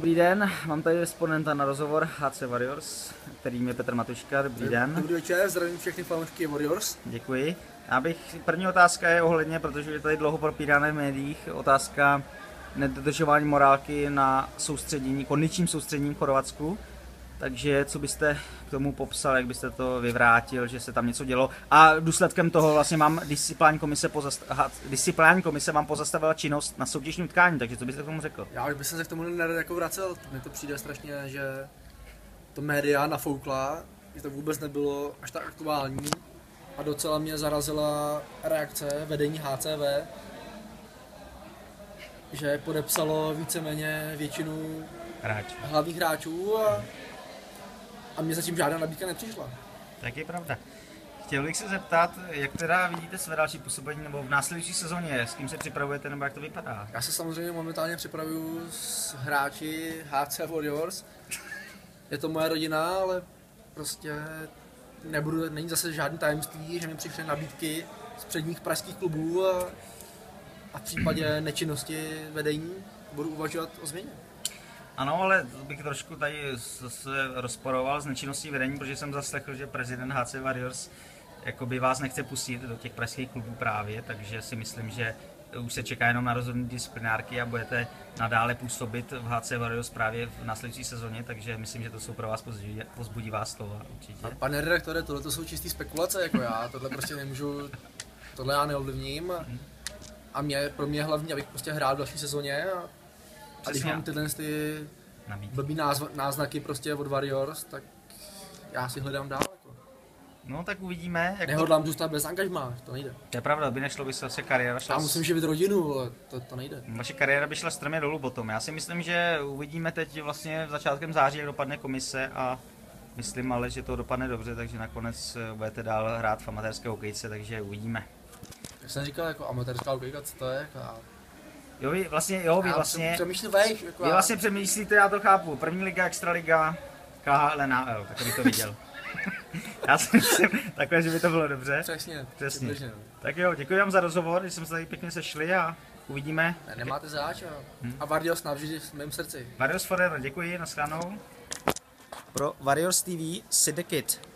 Dobrý den, mám tady respondenta na rozhovor HC Warriors, kterým je Petr Matuška. Dobrý den. Dobrý večer, zdravím všechny fanoušky Warriors. Děkuji. První otázka je ohledně, protože je tady dlouho propírané v médiích, otázka nedodržování morálky na soustředění, kondičním soustředěním v Chorvatsku. Takže co byste k tomu popsal, jak byste to vyvrátil, že se tam něco dělo? A důsledkem toho vlastně disciplinární komise vám pozastavila činnost na soutěžním utkání, takže co byste k tomu řekl? Já už bych se k tomu nerad jako vracel, mně to přijde strašně, že to média nafoukla, že to vůbec nebylo až tak aktuální a docela mě zarazila reakce vedení HCV, že podepsalo víceméně většinu hlavních hráčů a mně zatím žádná nabídka nepřišla. Tak je pravda. Chtěl bych se zeptat, jak teda vidíte své další působení nebo v následující sezóně, s kým se připravujete nebo jak to vypadá? Já se samozřejmě momentálně připravuju s hráči HC Warriors. Je to moje rodina, ale prostě není zase žádný tajemství, že mi přišly nabídky z předních pražských klubů a v případě nečinnosti vedení budu uvažovat o změně. Ano, ale bych trošku tady se rozporoval s nečinností vedení, protože jsem zaslechl, že prezident HC Warriors jakoby vás nechce pustit do těch pražských klubů právě, takže si myslím, že už se čeká jenom na rozhodnutí disciplinárky a budete nadále působit v HC Warriors právě v následující sezóně, takže myslím, že to jsou pro vás povzbudivá slova určitě. A pane redaktore, tohle jsou čistý spekulace jako já, tohle prostě nemůžu, tohle já neovlivním a pro mě hlavní, abych prostě hrál v další sezóně a když mám tyhle blbý náznaky prostě od Warriors, tak já si hledám dál. Jako. No tak uvidíme. Nehodlám zůstat bez angažmá, to nejde. To je pravda, by nešlo by se vaše kariéra šla. Já musím živit rodinu, ale to nejde. Vaše kariéra by šla strmě dolů potom. Já si myslím, že uvidíme teď vlastně v začátkem září, jak dopadne komise a myslím ale, že to dopadne dobře, takže nakonec budete dál hrát v amatérské hokejce, takže uvidíme. Jak jsem říkal, jako amatérská hokejka, co to je? Vy vlastně přemýšlíte, já to chápu. První liga, extraliga, KHL, NHL, tak bych to viděl. Já si myslím takhle, že by to bylo dobře. Přesně. Tak jo, děkuji vám za rozhovor, že jsme se tady pěkně sešli a uvidíme. Nemáte zač a Warriors navždy v mém srdci. Warriors forever, děkuji, nashledanou. Pro Warriors TV, Sid the Kid.